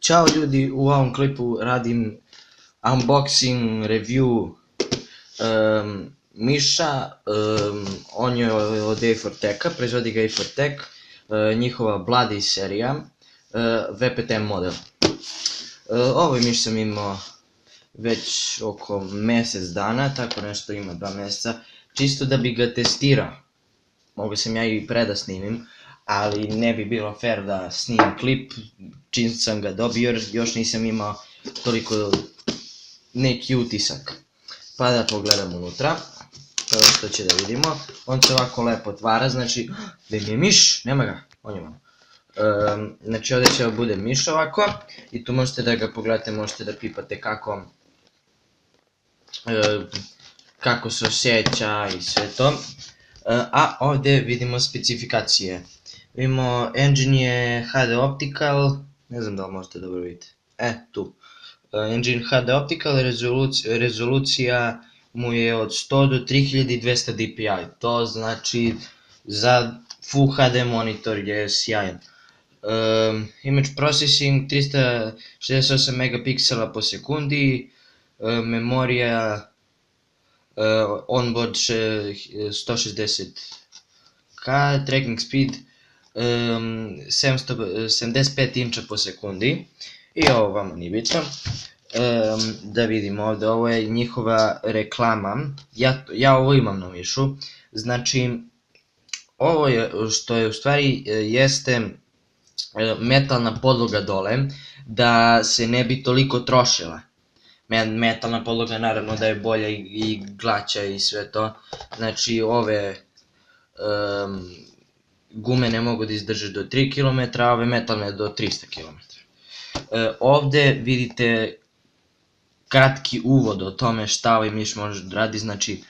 Ćao ljudi, u ovom klipu radim unboxing review miša. On je od A4Tech-a, proizvodi ga A4Tech, njihova Bloody serija, VPT model. Ovaj miš sam imao već oko mjesec dana, tako nešto ima 2 mjeseca, čisto da bi ga testirao. Mogu sam ja i pre da snimim, ali ne bi bilo fair da snimim klip čim sam ga dobio jer još nisam imao toliko neki utisak. Pa da pogledam unutra, prvo što će da vidimo. On se ovako lepo otvara, znači, gdje mi je miš, nema ga, on je malo. Znači ovdje će bude miš ovako i tu možete da ga pogledate, možete da pipate kako se osjeća i sve to. A ovdje vidimo specifikacije. Vidimo, engine je HD Optical, ne znam da li možete dobro vidjeti, tu. Engine HD Optical, rezolucija mu je od 100 do 3200 dpi, to znači za Full HD monitor je sjajan. Image processing 368 megapiksela po sekundi, memorija onboard 160K, tracking speed 775 inča po sekundi. I ovo vama nije bitno. Da vidimo ovdje, ovo je njihova reklama. Ja ovo imam na mišu. Znači, ovo je što je u stvari jeste metalna podloga dole, da se ne bi toliko trošila. Metalna podloga naravno da je bolja i glaća i sve to. Znači ove gume ne mogu da izdrže do 3 km, a ove metalne do 300 km. Ovdje vidite kratki uvod o tome šta ovaj miš može da radi. Znači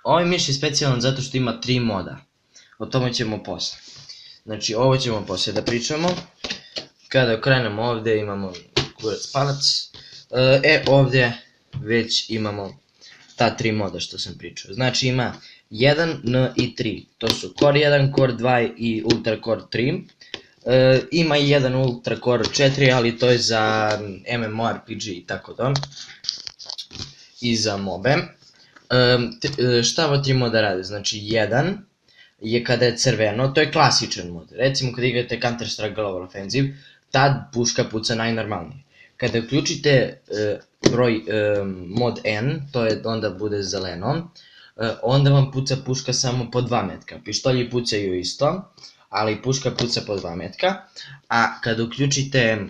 ovaj miš je specijalan zato što ima 3 moda. O tome ćemo posle. Znači ovo ćemo posle da pričamo. Kada okrenemo ovdje imamo kurac palac. Ovdje već imamo ta 3 moda što sam pričao. Znači ima 1, N i 3. To su Core 1, Core 2 i Ultra Core 3. Ima i jedan Ultra Core 4, ali to je za MMORPG i tako da. I za mobe. Šta ova 3 moda rade? Znači 1 je kada je crveno, to je klasičan mod. Recimo kada igrate Counter-Strike Global Offensive, tad puška puca najnormalnije. Kada uključite mod N, to je onda bude zeleno, onda vam puca puška samo po 2 metka. Pištolji pucaju isto, ali puška puca po 2 metka. A kada uključite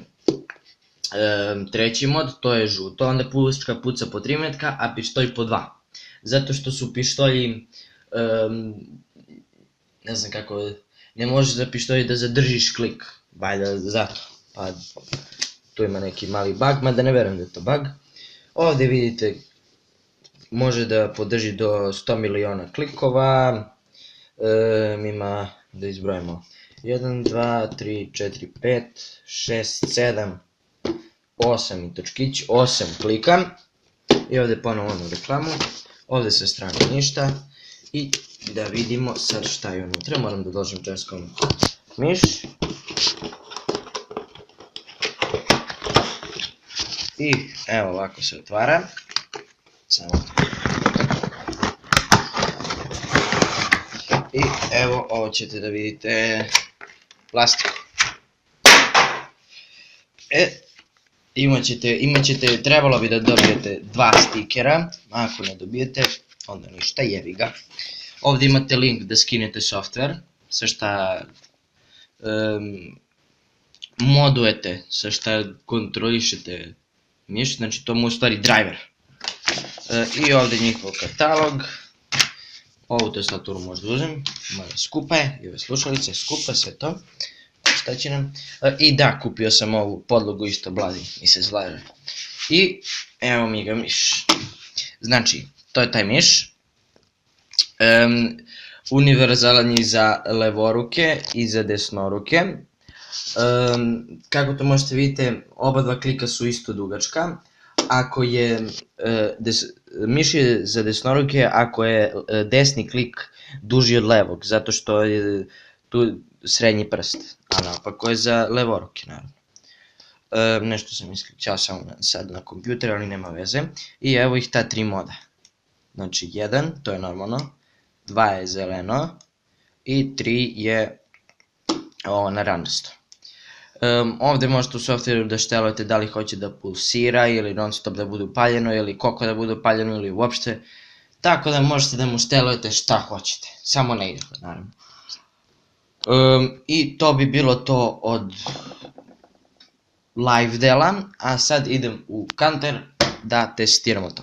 treći mod, to je žuto, onda puška puca po 3 metka, a pištolj po 2. Zato što su pištolji, ne znam kako, ne možeš za pištolji da zadržiš klik, valjda zato. Pa tu ima neki mali bug, mada ne verujem da je to bug. Ovdje vidite, može da podrži do 100 miliona klikova. Ima, da izbrojimo, 1, 2, 3, 4, 5, 6, 7, 8 i točkić, 8 klika. I ovdje ponovo onu reklamu. Ovdje sa strane ništa. I da vidimo sad šta je unutra. Moram da dođem českom miš. I evo ovako se otvara. Samo. I evo ovo ćete da vidite plastiku. Trebalo bi da dobijete 2 stikera, ako ne dobijete, onda ništa, jebi ga. Ovdje imate link da skinete software, sa šta modujete, sa šta kontrolišete miš, znači to mu u stvari driver. I ovdje njihov katalog. Ovu tastaturu možda uzem, malo skupa je, i ove slušalice, skupa, sve to. Šta će nam? I da, kupio sam ovu podlogu isto Bloody, mi se zlaže. I evo mi ga miš. Znači, to je taj miš. Univerzalan je za levoruke i za desnoruke. Kako to možete vidite, oba dva klika su isto dugačka. Ako je miš je za desnoruke, ako je desni klik duži od levog, zato što je tu srednji prst, a naopako je za levoruke naravno. Nešto sam isključao samo sad na kompjuter, ali nema veze. I evo ih ta 3 moda. Znači 1, to je normalno, 2 je zeleno i 3 je naranđasto. Ovdje možete u softveru da štelujete da li hoće da pulsira ili non stop da bude upaljeno ili koliko da bude upaljeno ili uopšte. Tako da možete da mu štelujete šta hoćete, samo ne ide, naravno. I to bi bilo to od live dela, a sad idem u kanter da testiramo to.